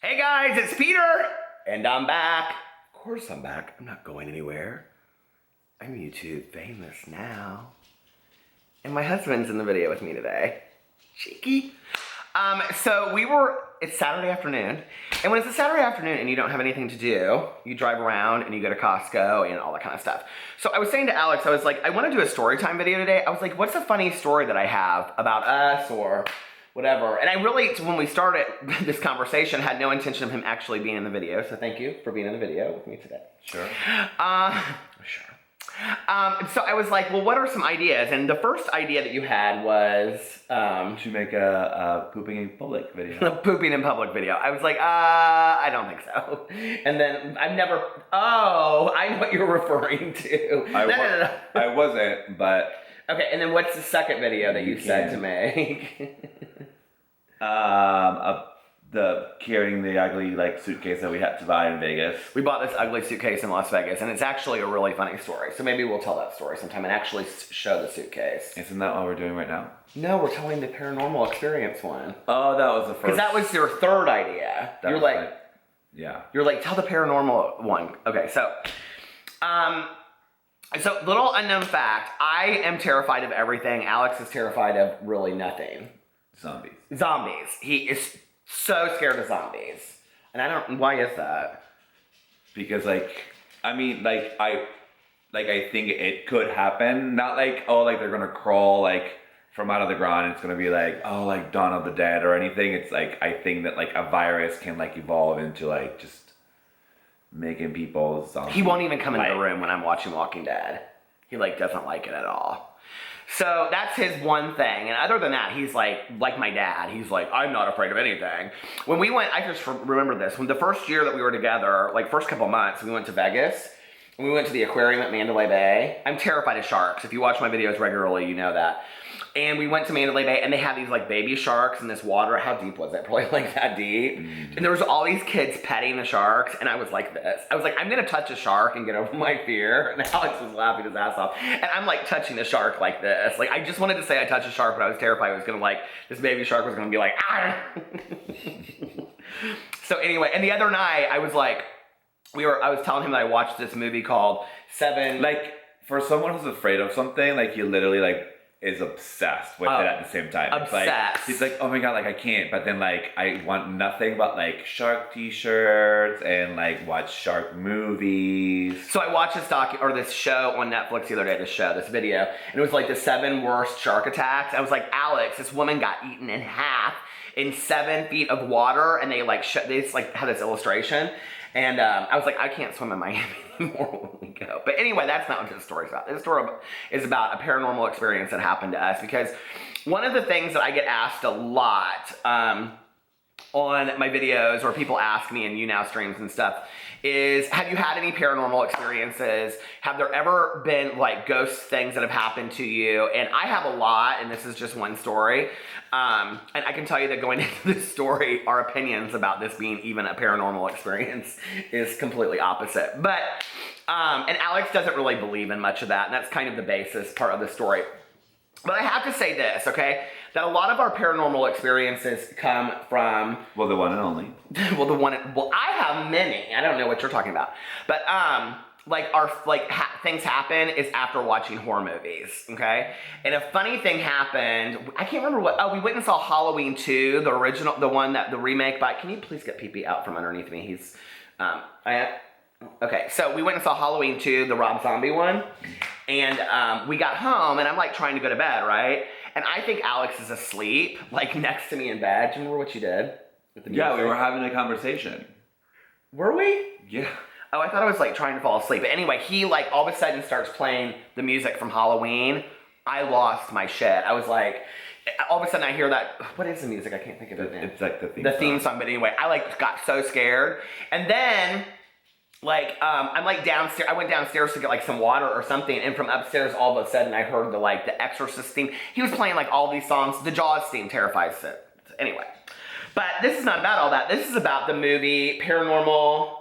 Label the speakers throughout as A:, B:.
A: Hey guys, it's Peter, and I'm back. Of course I'm back. I'm not going anywhere. I'm YouTube famous now. And my husband's in the video with me today. Cheeky. It's Saturday afternoon, and when it's a Saturday afternoon and you don't have anything to do, you drive around and you go to Costco and all that kind of stuff. So I was saying to Alex, I was like, I want to do a story time video today. I was like, what's a funny story that I have about us or whatever? And I really, when we started this conversation, had no intention of him actually being in the video. So thank you for being in the video with me today.
B: Sure.
A: Sure. So I was like, well, what are some ideas? And the first idea that you had was
B: to make a pooping in public video.
A: a pooping in public video. I was like, I don't think so. And then I know what you're referring to. No.
B: I wasn't, but
A: okay. And then what's the second video that you said to make?
B: the carrying the ugly suitcase that we had to buy in Vegas.
A: We bought this ugly suitcase in Las Vegas, and it's actually a really funny story. So maybe we'll tell that story sometime and actually show the suitcase.
B: Isn't that what we're doing right now?
A: No, we're telling the paranormal experience one.
B: Oh, that was the first.
A: Because that was your third idea. You're like, tell the paranormal one. Okay, so little unknown fact, I am terrified of everything. Alex is terrified of really nothing. Zombies. He is so scared of zombies. And I don't, why is that?
B: Because I think it could happen. Not they're gonna crawl from out of the ground and it's gonna be Dawn of the Dead or anything. It's I think that a virus can evolve into just making people zombies.
A: He won't even come into the room when I'm watching Walking Dead. He doesn't like it at all. So that's his one thing. And other than that, he's like my dad. He's like, I'm not afraid of anything. When we went, I just remember this. When the first year that we were together, first couple months, we went to Vegas. And we went to the aquarium at Mandalay Bay. I'm terrified of sharks. If you watch my videos regularly, you know that. And we went to Mandalay Bay, and they had these baby sharks in this water. How deep was it? Probably that deep. Mm-hmm. And there was all these kids petting the sharks, and I was like this. I was like, I'm gonna touch a shark and get over my fear. And Alex was laughing his ass off. And I'm touching a shark like this. I just wanted to say I touched a shark, but I was terrified it was gonna this baby shark was gonna be like, ah. So anyway, and the other night I was I was telling him that I watched this movie called Seven.
B: For someone who's afraid of something, he literally is obsessed with it at the same time.
A: Obsessed.
B: He's oh my god, I can't. But then I want nothing but shark t-shirts and watch shark movies.
A: So I watched this show on Netflix the other day, this video, and it was the 7 worst shark attacks. I was like, Alex, this woman got eaten in half in 7 feet of water, and they they just had this illustration. And I was like, I can't swim in Miami anymore when we go. But anyway, that's not what this story's about. This story is about a paranormal experience that happened to us. Because one of the things that I get asked a lot on my videos, or people ask me in YouNow streams and stuff, is, have you had any paranormal experiences? Have there ever been ghost things that have happened to you? And I have a lot, and this is just one story. And I can tell you that going into this story, our opinions about this being even a paranormal experience is completely opposite. But, and Alex doesn't really believe in much of that, and that's kind of the basis part of the story. But I have to say this, okay? That a lot of our paranormal experiences come from...
B: Well, the one and only.
A: I have many. I don't know what you're talking about. But, things happen is after watching horror movies, okay? And a funny thing happened. I can't remember what... Oh, we went and saw Halloween 2, the original, the remake by... Can you please get Pee-Pee out from underneath me? He's... Okay, so we went and saw Halloween 2, the Rob Zombie one, and we got home, and I'm trying to go to bed, right? And I think Alex is asleep, next to me in bed. Do you remember what you did?
B: Yeah, we were having a conversation.
A: Were we?
B: Yeah.
A: Oh, I thought I was trying to fall asleep. But anyway, he all of a sudden starts playing the music from Halloween. I lost my shit. I was all of a sudden I hear that, what is the music? I can't think of it now.
B: It's the theme song.
A: The theme song, but anyway, I got so scared. And then... I'm downstairs. I went downstairs to get some water or something, and from upstairs, all of a sudden, I heard the Exorcist theme. He was playing all these songs. The Jaws theme terrifies it. Anyway, but this is not about all that. This is about the movie Paranormal.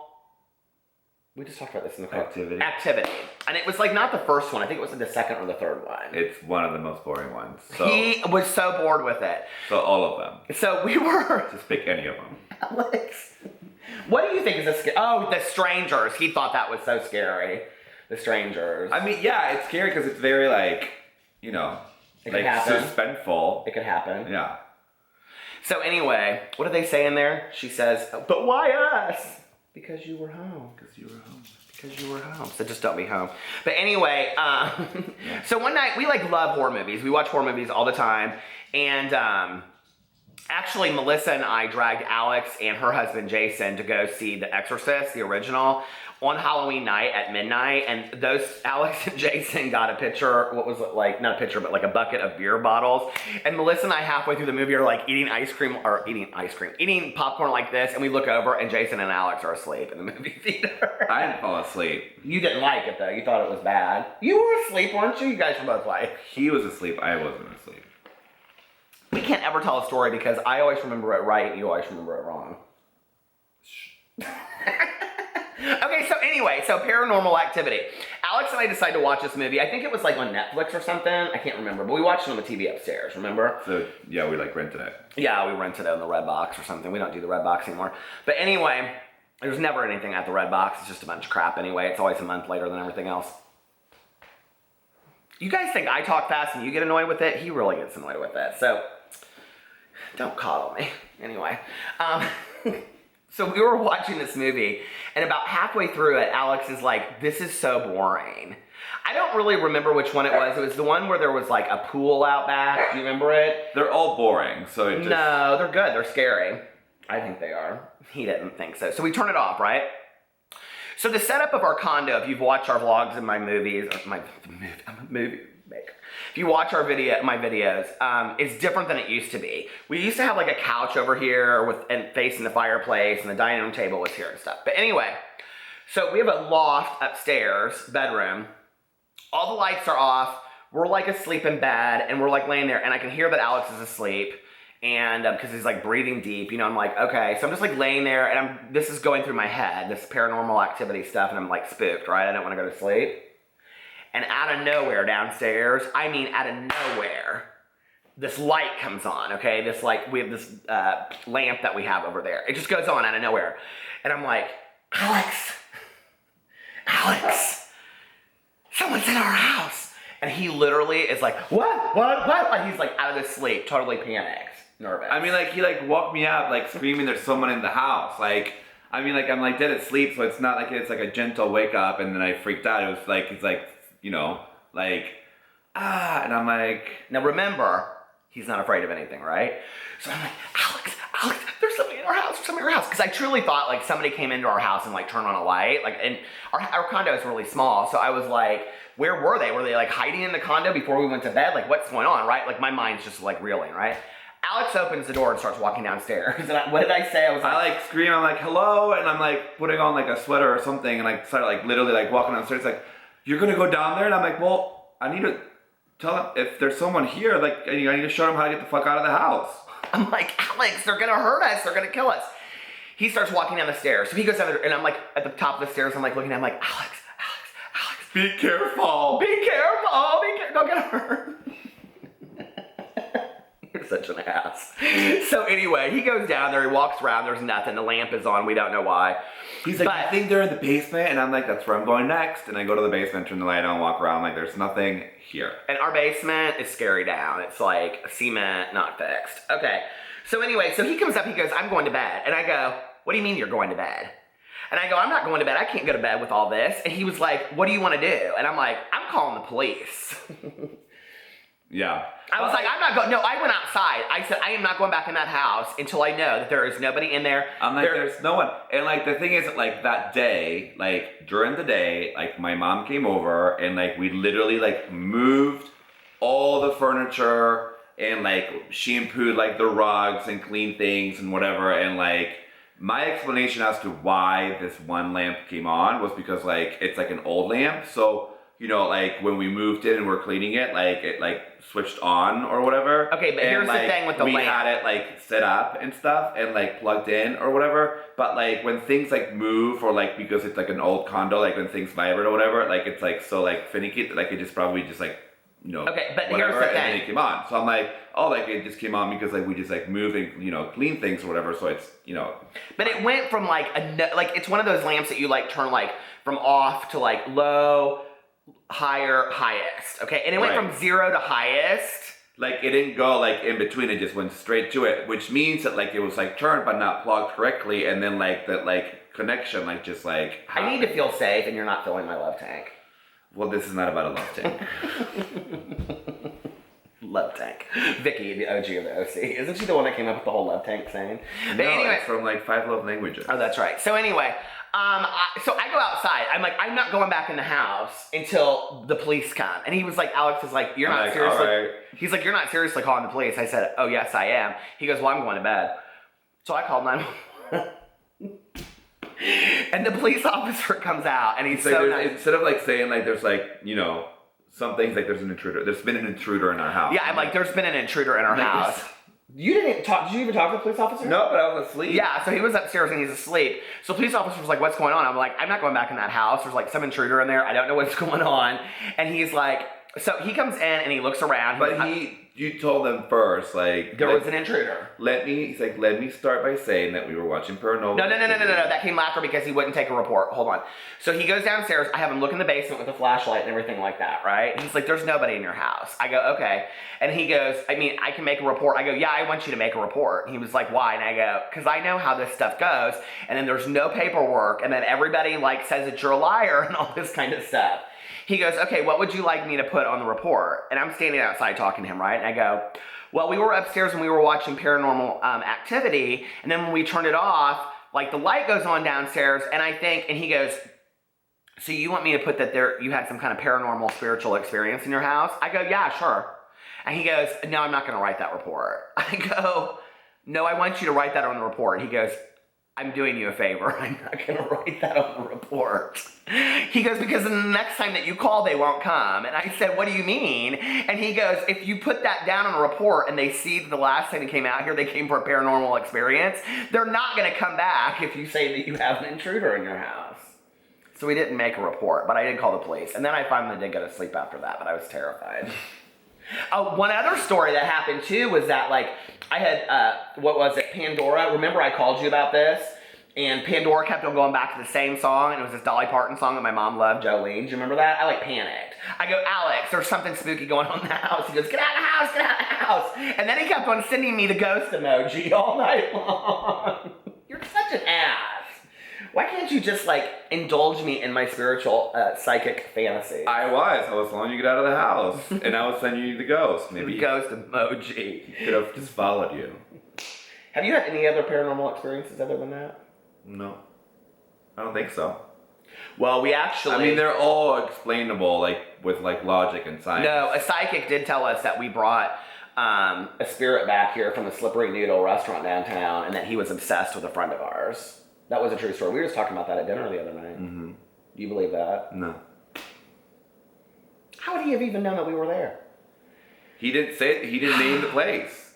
A: We just talked about this in the car. Activity, and it was not the first one. I think it was the second or the third one.
B: It's one of the most boring ones. So.
A: He was so bored with it.
B: So all of them.
A: So we were.
B: Just pick any of them.
A: Alex. What do you think is a scary? Oh, The Strangers. He thought that was so scary. The Strangers.
B: I mean, yeah, it's scary because it's very like, you know,
A: It
B: like
A: could happen.
B: suspenseful.
A: It could happen.
B: Yeah.
A: So anyway, what do they say in there? She says, but why us? Because you were home.
B: Because you were home.
A: Because you were home. So just don't be home. But anyway, so one night, we like love horror movies. We watch horror movies all the time. And actually, Melissa and I dragged Alex and her husband Jason to go see The Exorcist, the original, on Halloween night at midnight. And those, Alex and Jason got a pitcher, what was it like, not a pitcher, but like a bucket of beer bottles. And Melissa and I halfway through the movie are like eating popcorn like this. And we look over and Jason and Alex are asleep in the movie theater.
B: I didn't fall asleep.
A: You didn't like it though. You thought it was bad. You were asleep, weren't you? You guys were both like.
B: He was asleep. I wasn't asleep.
A: We can't ever tell a story because I always remember it right and you always remember it wrong. Okay, so anyway, so Paranormal Activity. Alex and I decided to watch this movie. I think it was like on Netflix or something. I can't remember, but we watched it on the TV upstairs, remember?
B: So, yeah, we like rented it.
A: Yeah, we rented it on the Red Box or something. We don't do the Red Box anymore. But anyway, there's never anything at the Red Box. It's just a bunch of crap anyway. It's always a month later than everything else. You guys think I talk fast and you get annoyed with it? He really gets annoyed with it. So, don't coddle me. Anyway. So we were watching this movie, and about halfway through it, Alex is like, this is so boring. I don't really remember which one it was. It was the one where there was like a pool out back. Do you remember it?
B: They're all boring, so it just...
A: No, they're good. They're scary. I think they are. He didn't think so. So we turn it off, right? So the setup of our condo, if you've watched our vlogs and my movies, I'm a movie maker. If you watch my videos, it's different than it used to be. We used to have like a couch over here and facing the fireplace, and the dining room table was here and stuff. But anyway, so we have a loft upstairs, bedroom. All the lights are off. We're like asleep in bed, and we're like laying there, and I can hear that Alex is asleep, and because he's like breathing deep, you know. I'm like, okay. So I'm just like laying there, and this is going through my head, this Paranormal Activity stuff, and I'm like spooked, right? I don't want to go to sleep. And out of nowhere downstairs, I mean out of nowhere, this light comes on, okay? This like, we have this lamp that we have over there. It just goes on out of nowhere. And I'm like, Alex, someone's in our house. And he literally is like, what? Like he's like out of his sleep, totally panicked, nervous.
B: I mean, like, he like woke me up, like screaming there's someone in the house. Like, I mean, like, I'm like dead asleep, so it's not like it's like a gentle wake up and then I freaked out. It was like, it's like, you know, like, and I'm like...
A: Now remember, he's not afraid of anything, right? So I'm like, Alex, there's somebody in our house, Because I truly thought, like, somebody came into our house and, like, turned on a light. Like, and our condo is really small, so I was like, where were they? Were they, like, hiding in the condo before we went to bed? Like, what's going on, right? Like, my mind's just, like, reeling, right? Alex opens the door and starts walking downstairs. And what did I say? I
B: like scream, I'm like, hello, and I'm, like, putting on, like, a sweater or something, and I started, like, literally, like, walking downstairs, like, you're gonna go down there? And I'm like, well, I need to tell them if there's someone here, like, I need to show them how to get the fuck out of the house.
A: I'm like, Alex, they're gonna hurt us. They're gonna kill us. He starts walking down the stairs. So he goes down there, and I'm like, at the top of the stairs, I'm like looking at him like, Alex.
B: Be careful.
A: Don't get hurt. You're such an ass. So anyway, he goes down there, he walks around, there's nothing, the lamp is on, we don't know why.
B: He's like, I think they're in the basement, and I'm like, that's where I'm going next. And I go to the basement, turn the light on, walk around, like, there's nothing here.
A: And our basement is scary down. It's like cement, not fixed. Okay, so anyway, so he comes up, he goes, I'm going to bed. And I go, what do you mean you're going to bed? And I go, I'm not going to bed, I can't go to bed with all this. And he was like, what do you want to do? And I'm like, I'm calling the police.
B: Yeah.
A: I was like, I'm not going. No, I went outside. I said, I am not going back in that house until I know that there is nobody in there.
B: I'm like, there's no one. And like, the thing is, like, that day, like, during the day, like, my mom came over and like, we literally like moved all the furniture and like shampooed like the rugs and cleaned things and whatever. And like, my explanation as to why this one lamp came on was because like, it's like an old lamp. So, you know, like when we moved in and we're cleaning it, like it like switched on or whatever.
A: Okay, but here's
B: like,
A: the thing with the lamp.
B: We had it like set up and stuff and like plugged in or whatever. But like when things like move or like because it's like an old condo, like when things vibrate or whatever, like it's like so like finicky, like it just probably just like you know,
A: Okay, but
B: whatever,
A: here's the
B: and then
A: thing.
B: it came on. So I'm like, oh, like it just came on because like we just like move and, you know, clean things or whatever. So it's, you know.
A: But it went from like like it's one of those lamps that you like turn like from off to like low, higher, highest. Okay, and it went
B: Right.
A: from 0 to highest.
B: Like it didn't go like in between, it just went straight to it, which means that like it was like turned but not plugged correctly, and then like that like connection like just like happened.
A: I need to feel safe, and you're not filling my love tank.
B: Well, this is not about a love tank.
A: Love tank. Vicky, the OG of the OC. Isn't she the one that came up with the whole love tank saying? But
B: No,
A: anyway,
B: it's from like 5 Love Languages.
A: oh, that's right. So anyway, so I go outside. I'm like, I'm not going back in the house until the police come. And he was like, Alex is like, you're
B: I'm
A: not
B: like,
A: seriously.
B: all right.
A: He's like, you're not seriously calling the police. I said, oh yes, I am. He goes, well, I'm going to bed. So I called 911. And the police officer comes out, and he's
B: It's like
A: so
B: there's-
A: nice.
B: instead of like saying like there's like, you know, some things like there's an intruder. There's been an intruder in our house.
A: Yeah, I'm like, there's been an intruder in our
B: Like,
A: house. You didn't talk. Did you even talk to the police officer?
B: No, but I was asleep.
A: Yeah, so he was upstairs and he's asleep. So the police officer was like, what's going on? I'm like, I'm not going back in that house. There's like some intruder in there. I don't know what's going on. And he's like, so he comes in and he looks around.
B: But you told them first, like
A: there was an intruder.
B: He's like, let me start by saying that we were watching Paranormal.
A: No. That came after because he wouldn't take a report. Hold on. So he goes downstairs. I have him look in the basement with a flashlight and everything like that, right? He's like, there's nobody in your house. I go, okay. And he goes, I mean, I can make a report. I go, yeah, I want you to make a report. And he was like, why? And I go, because I know how this stuff goes. And then there's no paperwork. And then everybody like says that you're a liar and all this kind of stuff. He goes, okay, what would you like me to put on the report? And I'm standing outside talking to him, right? And I go, well, we were upstairs and we were watching Paranormal Activity. And then when we turned it off, like the light goes on downstairs. And I think, and he goes, so you want me to put that you had some kind of paranormal spiritual experience in your house? I go, yeah, sure. And he goes, no, I'm not going to write that report. I go, no, I want you to write that on the report. He goes, I'm doing you a favor. I'm not going to write that on the report. He goes, because the next time that you call, they won't come. And I said, what do you mean? And he goes, if you put that down on a report and they see the last time they came out here, they came for a paranormal experience, they're not going to come back if you say that you have an intruder in your house. So we didn't make a report, but I did call the police. And then I finally did go to sleep after that, but I was terrified. One other story that happened too was that like I had, what was it, Pandora? Remember I called you about this? And Pandora kept on going back to the same song, and it was this Dolly Parton song that my mom loved, Jolene. Do you remember that? I like panicked. I go, Alex, there's something spooky going on in the house. He goes, get out of the house, get out of the house. And then he kept on sending me the ghost emoji all night long. You're such an ass. Why can't you just like indulge me in my spiritual psychic fantasy?
B: I was telling you to get out of the house, and I was sending you the ghost. Maybe
A: Ghost emoji.
B: he could have just followed you.
A: Have you had any other paranormal experiences other than that?
B: No, I don't think so.
A: Well, we actually...
B: I mean, they're all explainable, like with like logic and science.
A: No, a psychic did tell us that we brought a spirit back here from the Slippery Noodle restaurant downtown, and that he was obsessed with a friend of ours. That was a true story. We were just talking about that at dinner the other night.
B: Mm-hmm.
A: Do you believe that?
B: No.
A: How would he have even known that we were there?
B: He didn't say. He didn't name the place.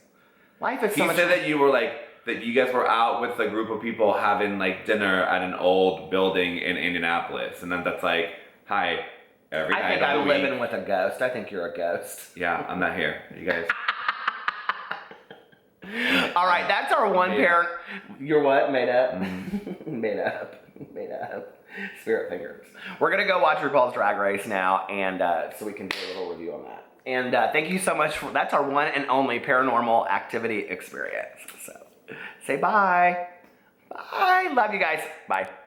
A: Life is
B: He
A: so much...
B: said that you were like that. You guys were out with a group of people having like dinner at an old building in Indianapolis, and then that's like, hi, every
A: I
B: night
A: think
B: of the
A: I'm
B: week.
A: living with a ghost. I think you're a ghost.
B: Yeah, I'm not here. You guys.
A: All right, that's our one
B: Made
A: parent. You're what? Made up?
B: Mm-hmm.
A: Made up. Made up. Spirit fingers. We're going to go watch RuPaul's Drag Race now, and so we can do a little review on that. And thank you so much. That's our one and only paranormal activity experience. So say bye. Bye. Love you guys. Bye.